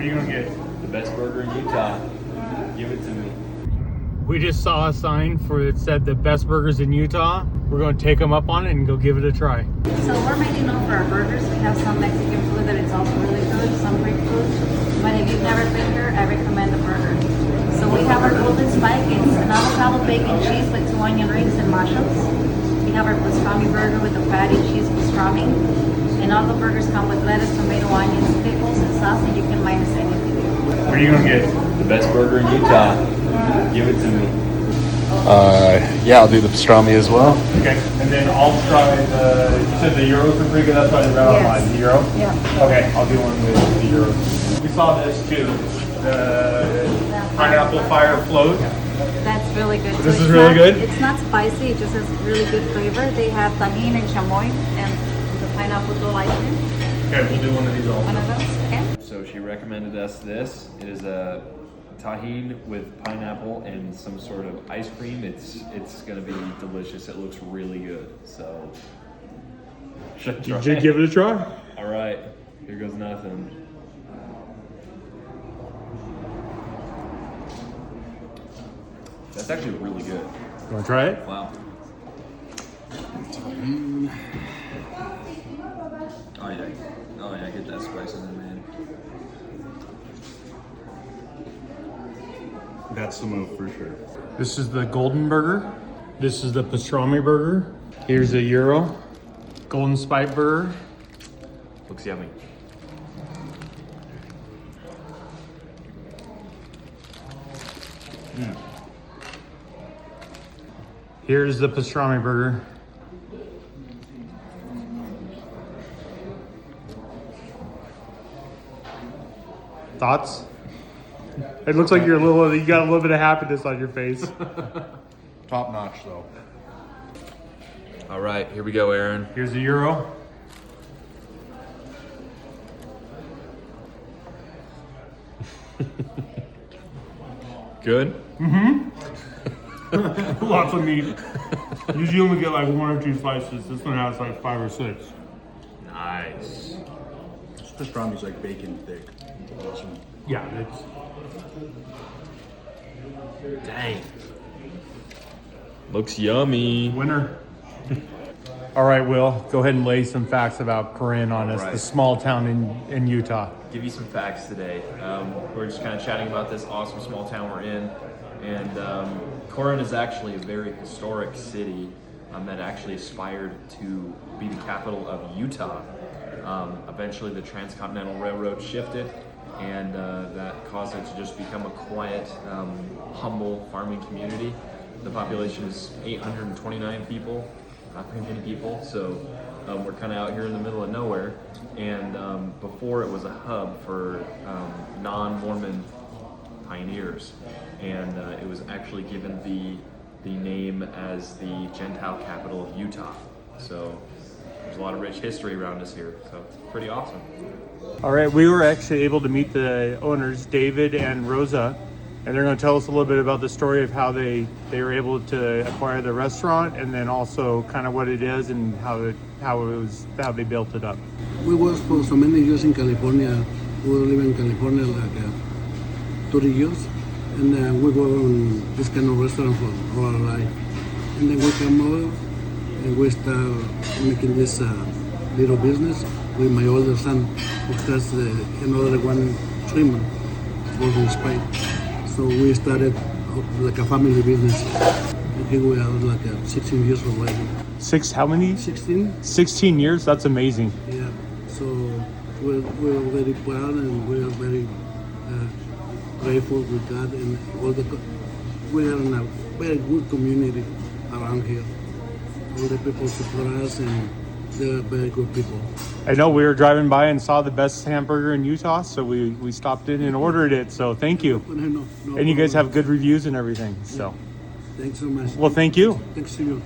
are you gonna get? The best burger in Utah. Give it to me. We just saw a sign it said the best burgers in Utah. We're going to take them up on it and go give it a try. So we're mainly known for our burgers. We have some Mexican food that is also really good, some Greek food. But if you've never been here, I recommend the burger. So we have our golden spike. It's an avocado bacon cheese with 2 onion rings and mushrooms. We have our pastrami burger with the fatty cheese pastrami. And all the burgers come with lettuce, tomato, onions, pickles, and sauce, and you can minus anything. What are you going to get? The best burger in Utah. Give it to me. Yeah, I'll do the pastrami as well. Okay, and then I'll try you said the gyros are pretty good, that's what I read online, the gyro? Yeah. Okay, I'll do one with the gyros. We saw this too, the pineapple fire float. That's really good. This So is it's really not- good? It's not spicy, it just has really good flavor. They have tahini and chamoy and the pineapple dole ice cream. Okay, we'll do one of these One also. of those, okay? So she recommended us this. It is a tahine with pineapple and some sort of ice cream. It's gonna be delicious. It looks really good. So should try. Did you give it a try? All right, here goes nothing. That's actually really good. You want to try it? Wow. Oh yeah. Oh yeah, get that spice in there, man. That's the move for sure. This is the golden burger. This is the pastrami burger. Here's the gyro. Golden spike burger. Looks yummy. Here's the pastrami burger. Thoughts? It looks like you got a little bit of happiness on your face. Top notch though. All right, here we go, Aaron. Here's the gyro. Good. Lots of meat. Usually you only get like 1 or 2 slices. This one has like 5 or 6. Nice. This pastrami's like bacon thick. Awesome. Yeah, it's Dang. Looks yummy. winner. All right, Will, go ahead and lay some facts about Corinne on us, All right. the small town in Utah. Give you some facts today. We're just kind of chatting about this awesome small town we're in, and Corinne is actually a very historic city that actually aspired to be the capital of Utah. Eventually, the Transcontinental Railroad shifted, and that caused it to just become a quiet, humble farming community. The population is 829 people. Not very many people, so we're kind of out here in the middle of nowhere. And before it was a hub for non-Mormon pioneers, and it was actually given the name as the Gentile capital of Utah. So there's a lot of rich history around us here. So it's pretty awesome. All right, we were actually able to meet the owners, David and Rosa, and they're going to tell us a little bit about the story of how they were able to acquire the restaurant, and then also kind of what it is and how they built it up. We was for so many years in California. We live in California like 30 years, and we were on this kind of restaurant for all our life. And then we come over and we start making this little business with my older son, who has another one trimmer, Golden Spike. So we started like a family business. I think we are like 16 years already. How many? 16? 16 years? That's amazing. Yeah, so we're very proud and we're very grateful with God and all we are in a very good community around here. All the people support us and they're very good people. I know we were driving by and saw the best hamburger in Utah, so we stopped in and ordered it, so thank you. No And you guys problem. have good reviews and everything, so. Thanks so much. Well, thank you. Thanks to you.